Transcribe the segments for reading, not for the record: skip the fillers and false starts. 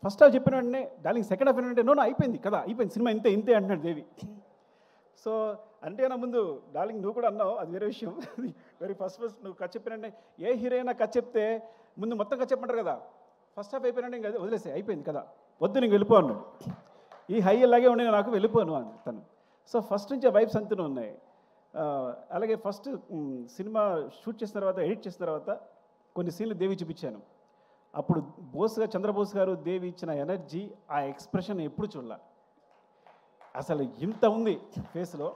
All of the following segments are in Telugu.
ఫస్ట్ హాఫ్ చెప్పిన వెంటనే డార్లింగ్ సెకండ్ హాఫ్ ఏంటంటే నో అయిపోయింది కదా, అయిపోయింది సినిమా ఇంతే ఇంతే అంటున్నాడు దేవి. సో అంటే నా ముందు డార్లింగ్ నువ్వు కూడా అన్నావు, అది వేరే విషయం. వెరీ ఫస్ట్ నువ్వు కథ చెప్పినంటే ఏ హీరోయినా కథ చెప్తే ముందు మొత్తం కథ చెప్పమంటారు కదా, ఫస్ట్ హాఫ్ అయిపోయినంటే ఇంకా వదిలేసే అయిపోయింది కదా, వద్దు నీకు వెళ్ళిపో అన్నాడు. ఈ హై అలాగే ఉండి నాకు వెళ్ళిపోను అని తను. సో ఫస్ట్ నుంచి ఆ వైబ్స్ అంతనే ఉన్నాయి. అలాగే ఫస్ట్ సినిమా షూట్ చేసిన తర్వాత ఎడిట్ చేసిన తర్వాత కొన్ని సీన్లు దేవి చూపించాను. అప్పుడు చంద్రబోస్ గారు దేవి ఇచ్చిన ఎనర్జీ, ఆ ఎక్స్ప్రెషన్ ఎప్పుడు చూడాల, అసలు ఇంత ఉంది ఫేస్లో.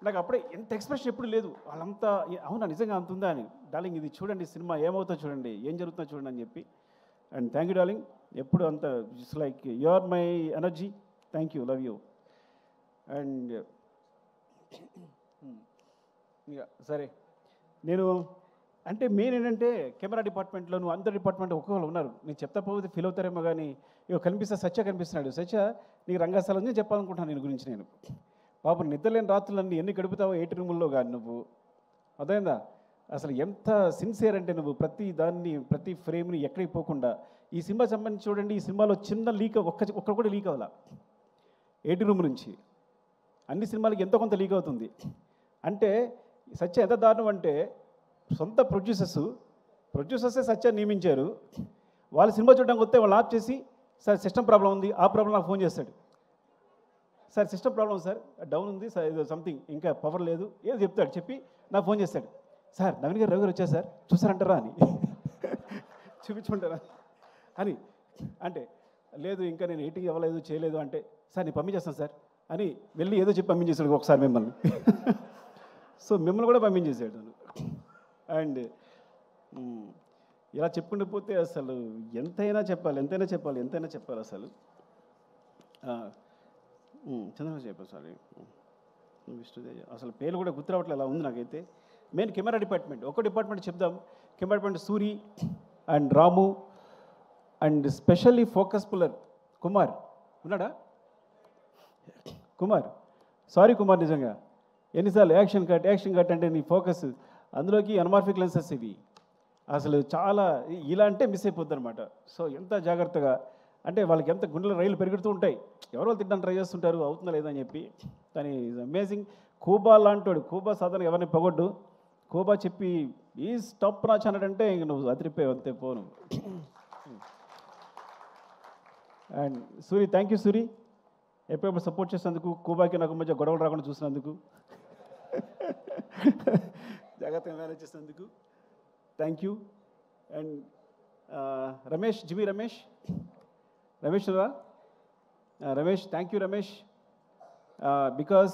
నాకు అప్పుడే ఎంత ఎక్స్ప్రెషన్ ఎప్పుడు లేదు. వాళ్ళంతా అవునా నిజంగా అంత ఉందా అని, డార్లింగ్ ఇది చూడండి సినిమా ఏమవుతుందో చూడండి, ఏం జరుగుతుందో చూడండి అని చెప్పి. అండ్ థ్యాంక్ యూ డార్లింగ్, ఎప్పుడు అంత it's like you are my energy. Thank you, love you. And ఇక సరే, నేను అంటే మెయిన్ ఏంటంటే కెమెరా డిపార్ట్మెంట్లో నువ్వు అందరి డిపార్ట్మెంట్ ఒక్కొక్కరు ఉన్నారు, నేను చెప్తా పోతే ఫీల్ అవుతారేమో కానీ ఇక కనిపిస్తే సత్య కనిపిస్తున్నాడు. సత్య నీకు రంగస్థలం చెప్పాలనుకుంటున్నాను నేను గురించి. నేను పాపం నిద్రలేని రాత్రులన్నీ ఎన్ని గడుపుతావో 8 రూముల్లో కానీ నువ్వు, అదైందా అసలు ఎంత సిన్సియర్ అంటే నువ్వు ప్రతి దాన్ని ప్రతి ఫ్రేమ్ని ఎక్కడికి పోకుండా. ఈ సినిమా సంబంధించి చూడండి, ఈ సినిమాలో చిన్న లీక్ ఒక్క కూడా లీక్ అవ్వాల 8 రూమ్ నుంచి. అన్ని సినిమాలకి ఎంతో కొంత లీక్ అవుతుంది. అంటే సత్య ఎంత దారుణం అంటే సొంత ప్రొడ్యూసర్సే సత్య నియమించారు. వాళ్ళ సినిమా చూడడానికి వస్తే వాళ్ళు ఆఫ్ చేసి సార్ సిస్టమ్ ప్రాబ్లం ఉంది, ఆ ప్రాబ్లం నాకు ఫోన్ చేస్తాడు. Sir system problem sir down ఉంది సార్, ఏదో సంథింగ్ ఇంకా పవర్ లేదు ఏదో చెప్తాడు, చెప్పి నాకు ఫోన్ చేస్తాడు. సార్ నవీన్ గారు రవి గారు వచ్చారు సార్ చూసారంటారా అని, చూపించమంటారా అని. అంటే లేదు ఇంకా నేను ఎయిటింగ్ ఇవ్వలేదు చేయలేదు అంటే, సార్ నేను పంపించేస్తాను సార్ అని వెళ్ళి ఏదో చెప్పి పంపించేసాడు ఒకసారి మిమ్మల్ని. సో మిమ్మల్ని కూడా పంపించేసాడు. అండ్ ఇలా చెప్పుకుంటూ పోతే అసలు ఎంతైనా చెప్పాలి అసలు. చంద్రబాబు చెప్పారు సారీ, విష్ణుదేవి అసలు పేరు కూడా గుర్తురావట్లేదు, అలా ఉంది నాకైతే. మెయిన్ కెమెరా డిపార్ట్మెంట్, ఒక్కో డిపార్ట్మెంట్ చెప్దాం. Camera department Suri and Ramu and specially focus puller Kumar ఉన్నాడా, కుమార్ సారీ కుమార్ నిజంగా ఎన్నిసార్లు యాక్షన్ కట్ అంటే నీ ఫోకస్ అందులోకి అనమార్ఫిక్ లెన్సెస్ ఇవి అసలు చాలా ఇలా అంటే మిస్ అయిపోద్ది అనమాట. సో ఎంత జాగ్రత్తగా అంటే వాళ్ళకి ఎంత గుండెల రైలు పెరుగుతూ ఉంటాయి, ఎవరో తిట్టడానికి ట్రై చేస్తుంటారు అవుతుందా లేదా అని చెప్పి. కానీ అమేజింగ్. కూబా లాంటోడు, కూబా సాధారణ ఎవరిని పొగొడ్డు, కూబా చెప్పి ఈ స్టాప్ నాచ్ అన్నాడంటే ఇంక నువ్వు అదిరిపోయావు అంతే పోను. And Suri thank you Suri, ఎప్పుడెప్పుడు సపోర్ట్ చేసినందుకు, కూబాకి నాకు మధ్య గొడవలు రాకుండా చూసినందుకు, జాగ్రత్తగా మేనేజ్ చేసినందుకు thank you. And Ramesh జిమి Ramesh రా Ramesh thank you Ramesh. Because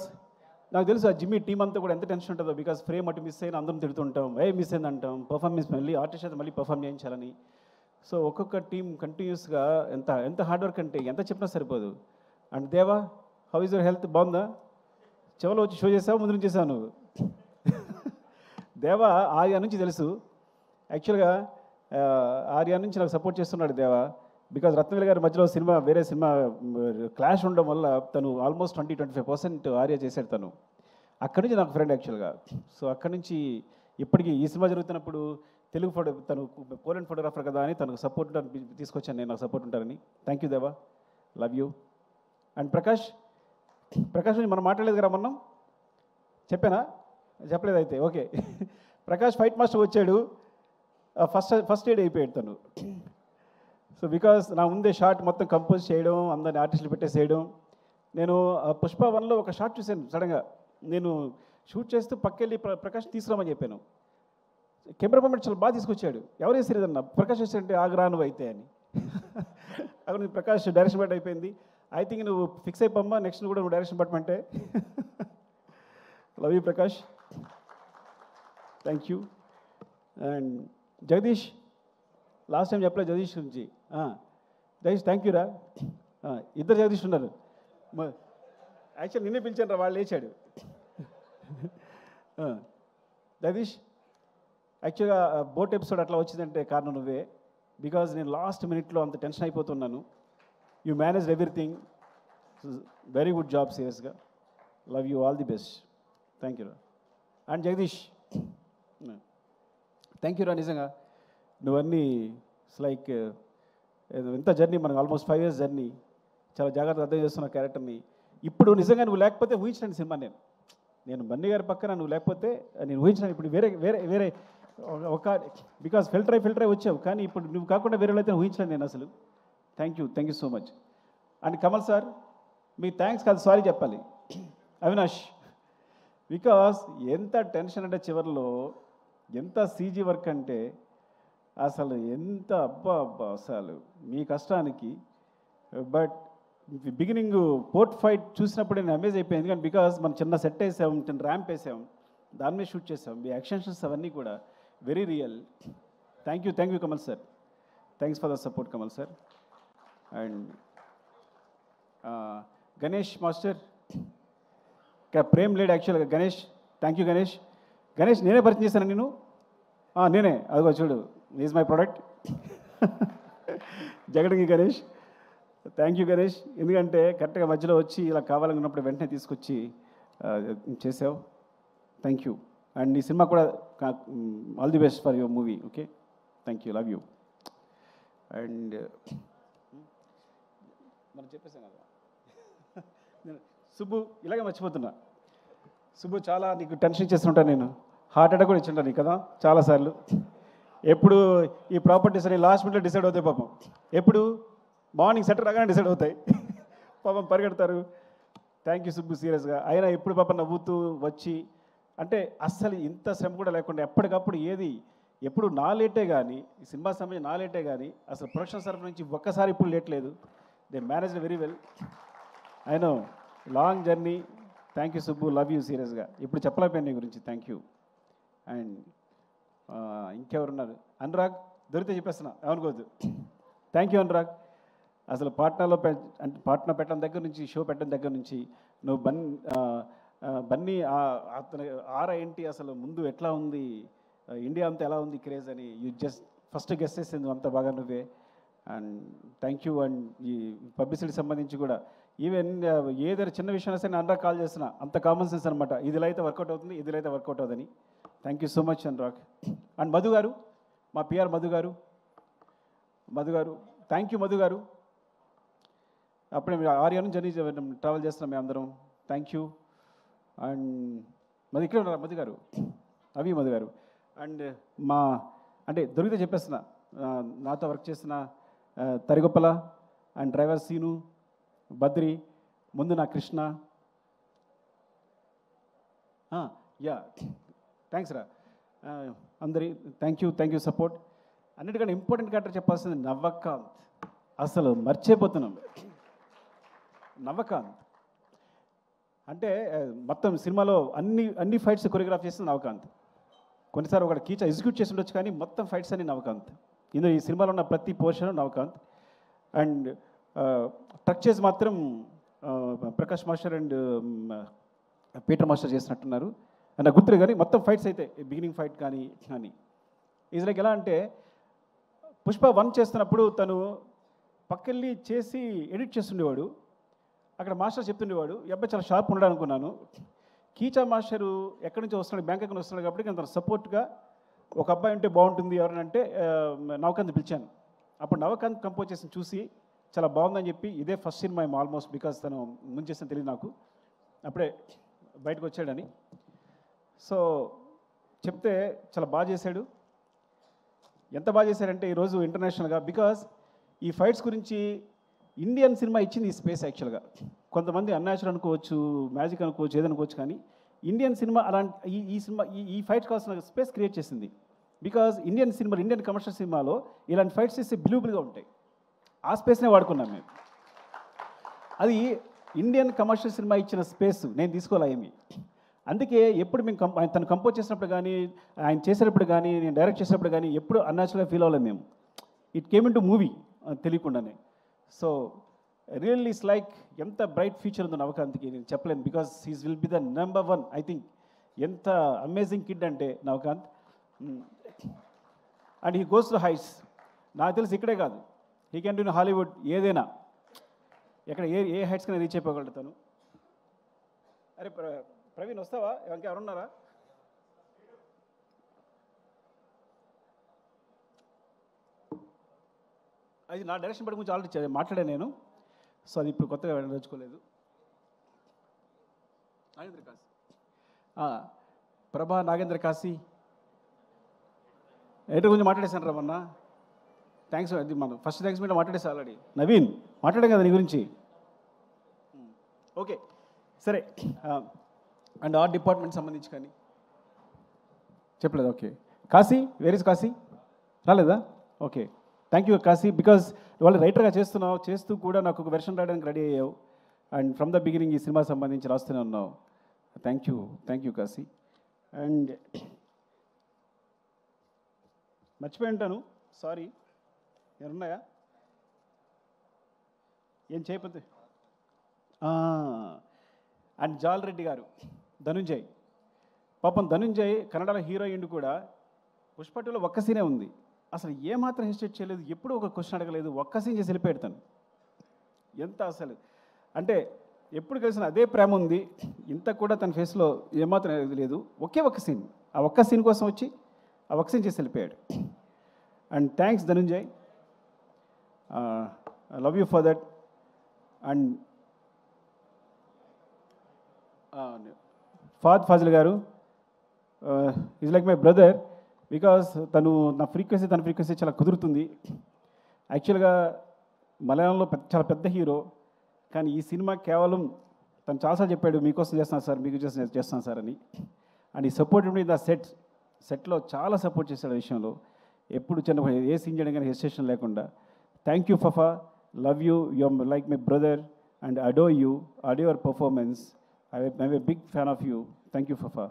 నాకు తెలుసు ఆ జిమ్మి టీం అంతా కూడా ఎంత టెన్షన్ ఉంటుందో, బికాజ్ ఫ్రేమ్ అటు మిస్ అయినా అందరం తిడుతుంటాం, మిస్ అయింది అంటాం, పర్ఫార్మెన్స్ మళ్ళీ ఆర్టిస్ట్ అయితే మళ్ళీ పర్ఫామ్ చేయించాలని. సో ఒక్కొక్క టీం కంటిన్యూస్గా ఎంత హార్డ్ వర్క్ అంటే ఎంత చెప్పినా సరిపోదు. అండ్ దేవా హౌ ఇస్ యువర్ హెల్త్, బాగుందా? చెవలో వచ్చి షో చేసావు ముందు నుంచి చేసావు నువ్వు. దేవా ఆర్యా నుంచి తెలుసు యాక్చువల్గా, ఆర్యా నుంచి నాకు సపోర్ట్ చేస్తున్నాడు దేవా. బికాజ్ రత్నవేలు గారి మధ్యలో వేరే సినిమా క్లాష్ ఉండడం వల్ల తను ఆల్మోస్ట్ 20-25% ఆర్యా చేశాడు తను. అక్కడి నుంచి నాకు ఫ్రెండ్ యాక్చువల్గా. సో అక్కడి నుంచి ఇప్పటికీ ఈ సినిమా జరుగుతున్నప్పుడు తను పోలెండ్ ఫోటోగ్రాఫర్ కదా అని తనకు సపోర్ట్ తీసుకొచ్చాను నేను, నాకు సపోర్ట్ ఉంటారని. థ్యాంక్ యూ దేవా, లవ్ యూ. అండ్ ప్రకాష్ నుంచి మనం మాట్లాడలేదు కదా మొన్న, చెప్పలేదు అయితే ఓకే. ప్రకాష్ ఫైట్ మాస్టర్ వచ్చాడు, ఫస్ట్ ఎయిడ్ అయిపోయాడు తను. సో బికాస్ నా ముందే షార్ట్ మొత్తం కంపోజ్ చేయడం, అందరిని ఆర్టిస్టులు పెట్టేసేయడం. నేను పుష్ప 1లో ఒక షార్ట్ చూశాను సడన్గా, నేను షూట్ చేస్తూ పక్కెళ్ళి ప్రకాష్ తీసుకురామని చెప్పాను. కెమెరా మూమెంట్ చాలా బాగా తీసుకొచ్చాడు. ఎవరు వేసారు ఏదన్నా, ప్రకాష్ వచ్చాడంటే ఆగ్రా నువ్వు అయితే అని. అక్కడ ప్రకాష్ డైరెక్షన్ బట్ అయిపోయింది. ఐ థింక్ నువ్వు ఫిక్స్ అయిపోమ్మా, నెక్స్ట్ కూడా నువ్వు డైరెక్షన్ పట్టమంటే. Love you Prakash, thank you. And Jagadish last time చెప్పలేదు జగదీష్ గురించి. జగదీష్ థ్యాంక్ యూ రా. ఇద్దరు జగదీష్ ఉన్నారు. యాక్చువల్ నిన్నే పిలిచాను రా, వాళ్ళు లేచాడు. జగదీష్ యాక్చువల్గా బోట్ ఎపిసోడ్ అట్లా వచ్చిందంటే కారణం నువ్వే. బికాజ్ నేను లాస్ట్ మినిట్లో అంత టెన్షన్ అయిపోతున్నాను. You manage everything, very good job సీరియస్గా. Love you, all the best. Thank you రా. అండ్ జగదీష్ థ్యాంక్ యూ రా, నిజంగా నువ్వన్నీ ఇట్స్ లైక్ ఎంత జర్నీ మనకు ఆల్మోస్ట్ 5 years జర్నీ, చాలా జాగ్రత్తగా అర్థం చేస్తున్న క్యారెక్టర్ని. ఇప్పుడు నిజంగా నువ్వు లేకపోతే ఊహించలేని సినిమా నేను బన్నీ గారి పక్కన నువ్వు లేకపోతే నేను ఊహించలేను. ఇప్పుడు వేరే వేరే వేరే ఒక బికాస్ ఫిల్టర్ అయి వచ్చావు, కానీ ఇప్పుడు నువ్వు కాకుండా వేరే అయితే ఊహించలేను నేను అసలు. Thank you so much. And Kamal sir, me thanks కాదు సారీ చెప్పాలి అవినాష్, బికాస్ ఎంత టెన్షన్ అంటే చివరిలో ఎంత సీజీ వర్క్ అంటే అసలు ఎంత అబ్బా అసలు మీ కష్టానికి. బట్ బిగినింగ్ పోర్ట్ ఫైట్ చూసినప్పుడు నేను అమేజ్ అయిపోయింది, కానీ బికాస్ మనం చిన్న సెట్ వేసాం, చిన్న ర్యాంప్ వేసాం, దాని మీద షూట్ చేసాం. మీ యాక్షన్స్ అవన్నీ కూడా very real. Thank you Kamal sir. Thanks for the support Kamal sir. And Ganesh master, Prem లేడ్ యాక్చువల్గా గణేష్. Thank you Ganesh. నేనే పరిచయం చేశాను నేను. నేనే, అదిగో చూడు, is my product. Jagadangi Ganesh. Thank you Ganesh, ఎందుకంటే కరెక్ట్గా మధ్యలో వచ్చి ఇలా కావాలనుకున్నప్పుడు వెంటనే తీసుకొచ్చి చేసావు. Thank you. అండ్ ఈ సినిమా కూడా all the best for your movie. Okay, thank you, love you. And మనం చెప్పేసాం కదా, నేను సుబ్బు ఇలాగే మర్చిపోతున్నా. సుబ్బు, చాలా నీకు టెన్షన్ ఇచ్చేస్తుంటాను నేను, హార్ట్ అటాక్ కూడా ఇచ్చింటాను నీకు కదా చాలాసార్లు. ఎప్పుడు ఈ ప్రాపర్టీస్ అని లాస్ట్ మినిట్లో డిసైడ్ అవుతాయి పాపం. ఎప్పుడు మార్నింగ్ సెటర్ రాగానే డిసైడ్ అవుతాయి పాపం, పరిగెడతారు. థ్యాంక్ యూ సుబ్బు, సీరియస్గా. అయినా ఎప్పుడు పాపం నవ్వుతూ వచ్చి, అంటే అస్సలు ఇంత శ్రమ కూడా లేకుండా ఎప్పటికప్పుడు ఎప్పుడు నా లేటే కానీ, ఈ సినిమా సమయం నా లేటే కానీ, అసలు ప్రొడక్షన్ తరఫు నుంచి ఒక్కసారి ఇప్పుడు లేట్ లేదు. They managed very well. I know long journey. Thank you Subbu, love you సీరియస్గా. ఇప్పుడు చెప్పలేకపోయాను నీ గురించి. Thank you. అండ్ ఇంకెవరున్నారు? అనురాగ్, దొరికితే చెప్పేస్తున్నా, ఏమనుకోవద్దు. Thank you Anurag. అసలు పాట్నాలో అంటే పాట్నా పెట్టడం దగ్గర నుంచి, షో పెట్టడం దగ్గర నుంచి, నువ్వు బన్నీ అతని ఆరా ఏంటి, అసలు ముందు ఎట్లా ఉంది, ఇండియా అంతా ఎలా ఉంది క్రేజ్ అని యూ జస్ట్ ఫస్ట్ గెస్ట్ చేసింది అంత బాగా నువ్వే. And thank you. అండ్ ఈ పబ్లిసిటీకి సంబంధించి కూడా ఈవెన్ ఏదైనా చిన్న విషయం వస్తే నేను అనురాగ్ కాల్ చేస్తున్నా, అంత కామన్ సెన్స్ అనమాట. ఇదిలో అయితే వర్కౌట్ అవుతుంది, ఇదిలో అయితే వర్కౌట్ అవుతుంది. Thank you so much Anurag. And Madhu గారు, మా పిఆర్ మధు గారు, థ్యాంక్ యూ మధు గారు. అప్పుడే మీరు ఆర్యాను జర్నీ ట్రావెల్ చేస్తున్నాం మేము అందరం. Thank you. అండ్ మరి ఇక్కడ ఉన్నారు మధు గారు, మధు గారు. అండ్ అంటే దొరికితే చెప్పేస్తున్నా, నాతో వర్క్ చేసిన తరిగొప్పల అండ్ డ్రైవర్ సీను, బద్రి, ముందు నా కృష్ణ. యా, థ్యాంక్స్ రా అందరి. Thank you support. అన్నిటికన్నా ఇంపార్టెంట్ క్యారెక్టర్ చెప్పాల్సింది నవ్వకాంత్. అసలు మర్చిపోతున్నాం నవ్వకాంత్ అంటే. మొత్తం సినిమాలో అన్ని ఫైట్స్ కొరియోగ్రాఫ్ చేస్తుంది నవకాంత్. కొన్నిసార్లు ఒక కీచా ఎగ్జిక్యూట్ చేసి ఉండొచ్చు, కానీ మొత్తం ఫైట్స్ అన్ని నవకాంత్. ఇందులో ఈ సినిమాలో ఉన్న ప్రతి పోర్షన్ నవకాంత్. అండ్ ట్రక్ చేసి మాత్రం Prakash master and Peter master చేసినట్టున్నారు. నాకు గుర్తులేదు, కానీ మొత్తం ఫైట్స్ అయితే బిగినింగ్ ఫైట్ కానీ ఇది లైక్ ఎలా అంటే, పుష్ప 1 చేస్తున్నప్పుడు తను పక్కెళ్ళి చేసి ఎడిట్ చేస్తుండేవాడు. అక్కడ మాస్టర్ చెప్తుండేవాడు, ఈ అబ్బాయి చాలా షార్ప్ ఉన్నాడు అనుకున్నాను. కీచా మాస్టరు ఎక్కడి నుంచి వస్తున్నాడు, బ్యాంక్ అకౌంట్ వస్తున్నాడు కాబట్టి తన సపోర్ట్గా ఒక అబ్బాయి ఉంటే బాగుంటుంది ఎవరనంటే నవకాంత్ పిలిచాను. అప్పుడు నవకాంత్ కంపోజ్ చేసి చూసి చాలా బాగుందని చెప్పి, ఇదే ఫస్ట్ సినిమా ఏమో ఆల్మోస్ట్, బికాస్ తను ముందు చేసిన తెలియదు నాకు, అప్పుడే బయటకు వచ్చాడని. సో చెప్తే చాలా బాగా చేశాడు. ఎంత బాగా చేశాడంటే ఈరోజు ఇంటర్నేషనల్గా, బికాస్ ఈ ఫైట్స్ గురించి ఇండియన్ సినిమా ఇచ్చింది ఈ స్పేస్. యాక్చువల్గా కొంతమంది అన్యాచురల్ అనుకోవచ్చు, మ్యాజిక్ అనుకోవచ్చు, ఏదనుకోవచ్చు, కానీ ఇండియన్ సినిమా అలాంటి ఈ సినిమా ఈ ఫైట్స్ కావాల్సిన స్పేస్ క్రియేట్ చేసింది. బికాజ్ ఇండియన్ కమర్షియల్ సినిమాలో ఇలాంటి ఫైట్స్ చేస్తే బిలీవబుల్గా ఉంటాయి. ఆ స్పేస్నే వాడుకున్నాం మేము. అది ఇండియన్ కమర్షియల్ సినిమా ఇచ్చిన స్పేస్ నేను తీసుకోలే ఏమి. అందుకే ఎప్పుడు మేము తను కంపోజ్ చేసినప్పుడు కానీ, ఆయన చేసేటప్పుడు కానీ, నేను డైరెక్ట్ చేసినప్పుడు కానీ ఎప్పుడు అన్యాచురల్గా ఫీల్ అవ్వలేము మేము. It came in to movie తెలియకుండానే. సో రియల్లీ ఇట్స్ లైక్ ఎంత బ్రైట్ ఫ్యూచర్ ఉందో నవకాంత్కి నేను చెప్పలేను, because he's will be the number 1 I think. ఎంత అమేజింగ్ కిడ్ అంటే Navakanth. And he goes to heights. నాకు తెలిసి ఇక్కడే కాదు, he can do in Hollywood, ఏదైనా ఎక్కడ ఏ హైట్స్ కన్నా రీచ్ అయిపోగలుగుతాను. అరే ప్రవీణ్ వస్తావా, ఎవరున్నారా? అది నా డైరెక్షన్ బట్టి గురించి ఆల్రెడీ మాట్లాడాను నేను. సో అది ఇప్పుడు కొత్తగా వెళ్ళదలుచుకోలేదు. నాగేంద్ర కాశీ, ప్రభా నాగేంద్ర కాశీ ఎయిటర్ గురించి మాట్లాడేశాను రా మొన్న. థ్యాంక్స్, అది మనం ఫస్ట్ థ్యాంక్స్ మీద మాట్లాడేసి ఆల్రెడీ. నవీన్ మాట్లాడాం కదా నీ గురించి. ఓకే సరే. అండ్ ఆర్ట్ డిపార్ట్మెంట్ సంబంధించి కానీ చెప్పలేదు. Okay Kashi, where is Kashi? రాలేదా? Okay thank you Kashi, because వాళ్ళు రైటర్గా చేస్తున్నావు, చేస్తూ కూడా నాకు ఒక వెర్షన్ రాయడానికి రెడీ అయ్యావు. అండ్ ఫ్రమ్ ద బిగినింగ్ ఈ సినిమా సంబంధించి రాస్తూనే ఉన్నావు. Thank you Kashi. అండ్ మర్చిపోయి ఉంటాను, సారీ. ఏమన్నాయా ఏం చేయకపోతే. అండ్ జాల్ రెడ్డి గారు, ధనుంజయ్. పాపం ధనుంజయ్ కన్నడలో హీరోయిన్ కూడా. పుష్ప 2లో ఒక్క సీనే ఉంది, అసలు ఏమాత్రం హెసిటేట్ చేయలేదు, ఎప్పుడూ ఒక క్వశ్చన్ అడగలేదు, ఒక్క సీన్ చేసి వెళ్ళిపోయాడు. ఎంత అసలు అంటే ఎప్పుడు కలిసిన అదే ప్రేమ ఉంది, ఇంత కూడా తన ఫేస్లో ఏమాత్రం లేదు. ఒక్క సీన్, ఆ ఒక్క సీన్ కోసం వచ్చి ఆ ఒక్క సీన్ చేసి వెళ్ళిపోయాడు. And thanks Dhananjay, I love you for that. And Fahadh Faasil garu is like my brother, because తన ఫ్రీక్వెన్సీ చాలా కుదురుతుంది. యాక్చువల్గా మలయాళంలో చాలా పెద్ద హీరో, కానీ ఈ సినిమా కేవలం తను చాలాసార్లు చెప్పాడు, మీకోసం చేస్తాను సార్, మీకు చేస్తాను సార్ అని. అండ్ ఈ సపోర్ట్ మీ ద సెట్లో చాలా సపోర్ట్ చేశాడు ఆ విషయంలో. ఎప్పుడు చిన్న ఏ సీన్ చేయడం కానీ హెసిటేషన్ లేకుండా. Thank you Fafa, love you, you are like my brother and adore your performance. I'm a big fan of you. Thank you Fafa.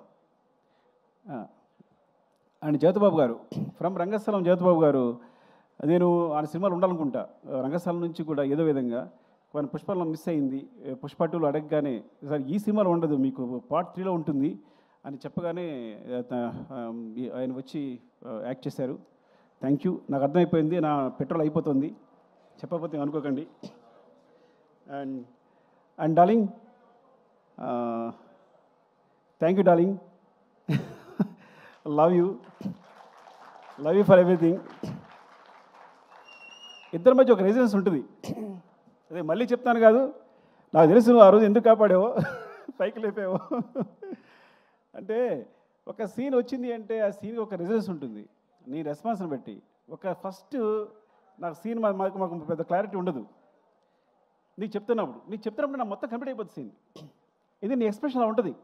And Jyothibabu గారు, ఫ్రమ్ రంగస్థలం. జ్యోతిబాబు గారు, నేను ఆయన సినిమాలు ఉండాలనుకుంటా. రంగస్థలం నుంచి కూడా ఏదో విధంగా కొన్ని పుష్పలో మిస్ అయింది. పుష్ప 2లో అడగగానే సార్ ఈ సినిమాలో ఉండదు, మీకు పార్ట్ 3లో ఉంటుంది అని చెప్పగానే ఆయన వచ్చి యాక్ట్ చేశారు. థ్యాంక్ యూ, నాకు అర్థమైపోయింది, నా పెట్రోల్ అయిపోతుంది, చెప్పకపోతే అనుకోకండి. And darling, thank you darling, love you for everything. ఇద్దరి మధ్య ఒక రెసిడెన్స్ ఉంటుంది. అదే మళ్ళీ చెప్తాను కాదు, నాకు తెలుసు ఆ రోజు ఎందుకు కాపాడావో, పైకి లేపావో. అంటే ఒక సీన్ వచ్చింది అంటే ఆ సీన్కి ఒక రెసిడెన్స్ ఉంటుంది, నీ రెస్పాన్స్ని బట్టి. ఒక ఫస్ట్ నాకు సీన్ మాకు పెద్ద క్లారిటీ ఉండదు, నీకు చెప్తున్నప్పుడు నాకు మొత్తం కంప్లీట్ అయిపోతుంది సీన్. ఇది నీ ఎక్స్ప్రెషన్ అలా ఉంటుంది.